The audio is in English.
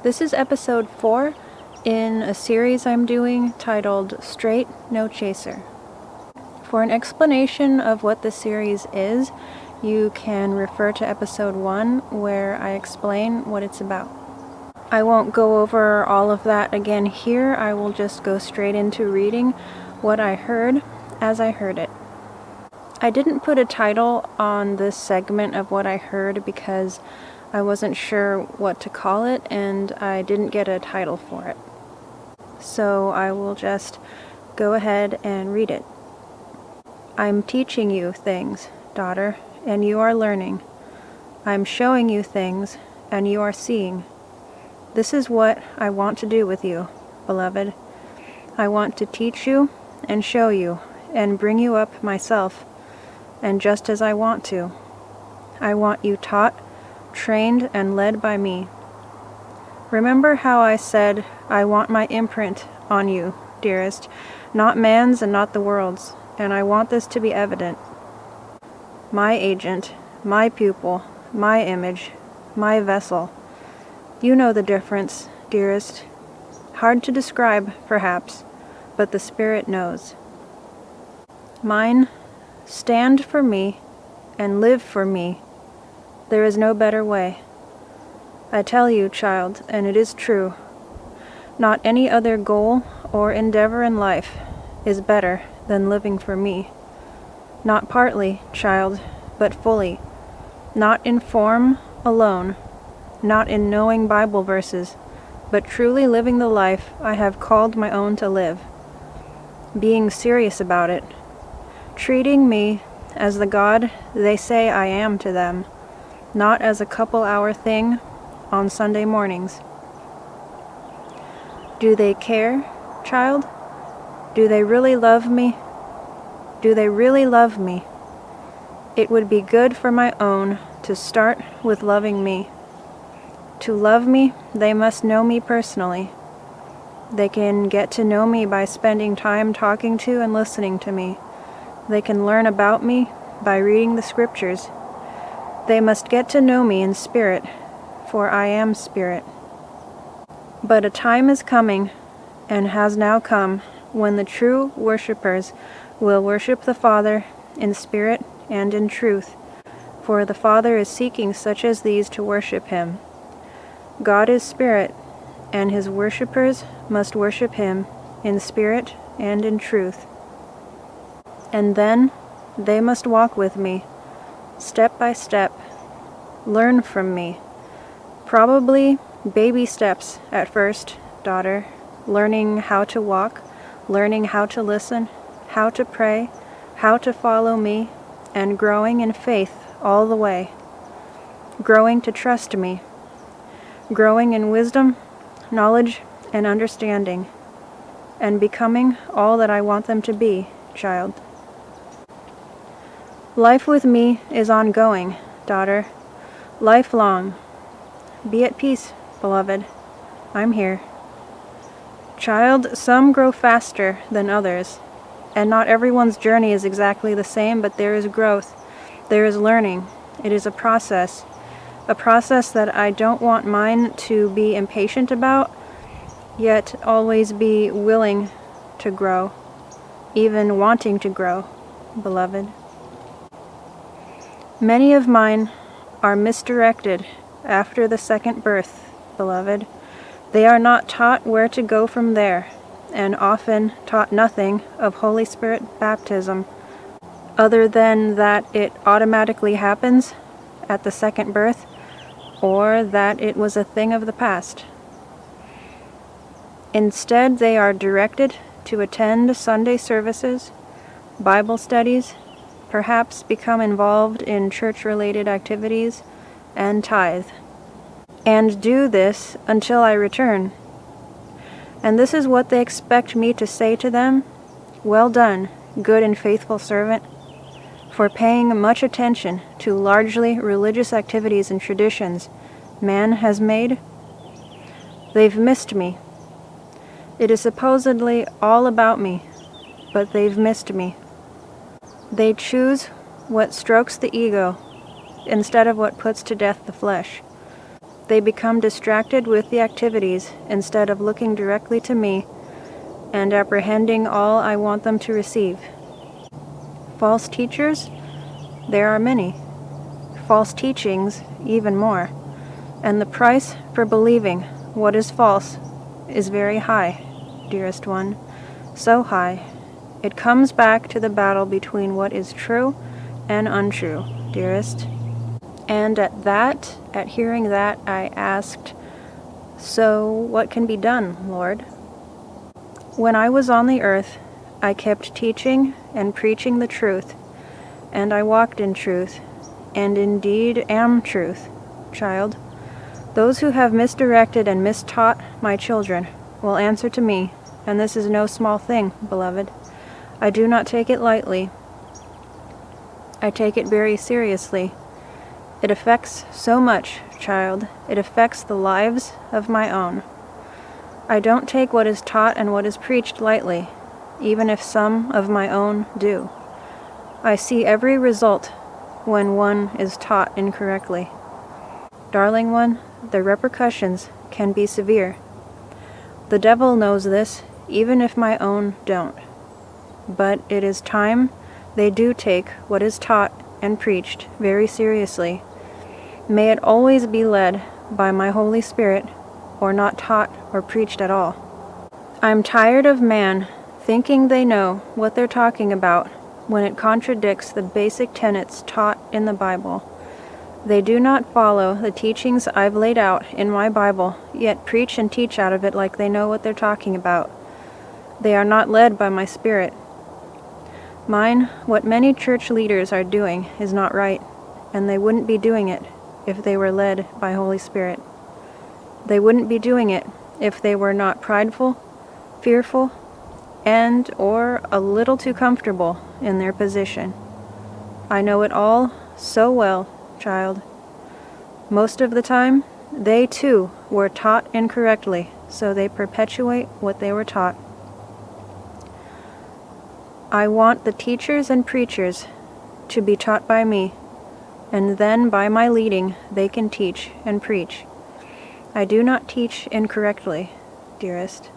This is episode 4 in a series I'm doing titled Straight No Chaser. For an explanation of what this series is, you can refer to episode 1 where I explain what it's about. I won't go over all of that again here. I will just go straight into reading what I heard as I heard it. I didn't put a title on this segment of what I heard because I wasn't sure what to call it and I didn't get a title for it. So I will just go ahead and read it. I'm teaching you things, daughter, and you are learning. I'm showing you things, and you are seeing. This is what I want to do with you, beloved. I want to teach you and show you and bring you up myself, and just as I want to. I want you taught, trained, and led by me. Remember how I said, I want my imprint on you, dearest, not man's and not the world's, and I want this to be evident. My agent, my pupil, my image, my vessel. You know the difference, dearest. Hard to describe, perhaps, but the Spirit knows. Mine, stand for me and live for me. There is no better way. I tell you, child, and it is true, not any other goal or endeavor in life is better than living for me. Not partly, child, but fully. Not in form alone, not in knowing Bible verses, but truly living the life I have called my own to live. Being serious about it. Treating me as the God they say I am to them, not as a couple-hour thing on Sunday mornings. Do they care, child? Do they really love me? Do they really love me? It would be good for my own to start with loving me. To love me, they must know me personally. They can get to know me by spending time talking to and listening to me. They can learn about me by reading the scriptures. They must get to know me in spirit, for I am spirit. But a time is coming, and has now come, when the true worshippers will worship the Father in spirit and in truth, for the Father is seeking such as these to worship him. God is spirit, and his worshippers must worship him in spirit and in truth. And then they must walk with me, step by step, learn from me. Probably baby steps at first, daughter, learning how to walk, learning how to listen, how to pray, how to follow me, and growing in faith all the way. Growing to trust me. Growing in wisdom, knowledge, and understanding, and becoming all that I want them to be, child. Life with me is ongoing, daughter, lifelong. Be at peace, beloved. I'm here. Child, some grow faster than others, and not everyone's journey is exactly the same, but there is growth, there is learning. It is a process that I don't want mine to be impatient about, yet always be willing to grow, even wanting to grow, beloved. Many of mine are misdirected after the second birth, beloved. They are not taught where to go from there, and often taught nothing of Holy Spirit baptism, other than that it automatically happens at the second birth, or that it was a thing of the past. Instead, they are directed to attend Sunday services, Bible studies, perhaps become involved in church-related activities, and tithe. And do this until I return. And this is what they expect me to say to them: well done, good and faithful servant, for paying much attention to largely religious activities and traditions man has made. They've missed me. It is supposedly all about me, but they've missed me. They choose what strokes the ego instead of what puts to death the flesh. They become distracted with the activities instead of looking directly to me and apprehending all I want them to receive. False teachers? There are many. False teachings, even more. And the price for believing what is false is very high, dearest one, so high. It comes back to the battle between what is true and untrue, dearest. And at hearing that, I asked, "So what can be done, Lord?" When I was on the earth, I kept teaching and preaching the truth, and I walked in truth, and indeed am truth, child. Those who have misdirected and mistaught my children will answer to me, and this is no small thing, beloved. I do not take it lightly. I take it very seriously. It affects so much, child. It affects the lives of my own. I don't take what is taught and what is preached lightly, even if some of my own do. I see every result when one is taught incorrectly. Darling one, the repercussions can be severe. The devil knows this, even if my own don't. But it is time they do take what is taught and preached very seriously. May it always be led by my Holy Spirit, or not taught or preached at all. I'm tired of man thinking they know what they're talking about when it contradicts the basic tenets taught in the Bible. They do not follow the teachings I've laid out in my Bible, yet preach and teach out of it like they know what they're talking about. They are not led by my Spirit. What many church leaders are doing is not right, and they wouldn't be doing it if they were led by Holy Spirit. They wouldn't be doing it if they were not prideful, fearful, and or a little too comfortable in their position. I know it all so well, child. Most of the time, they too were taught incorrectly, so they perpetuate what they were taught. I want the teachers and preachers to be taught by me, and then by my leading they can teach and preach. I do not teach incorrectly, dearest.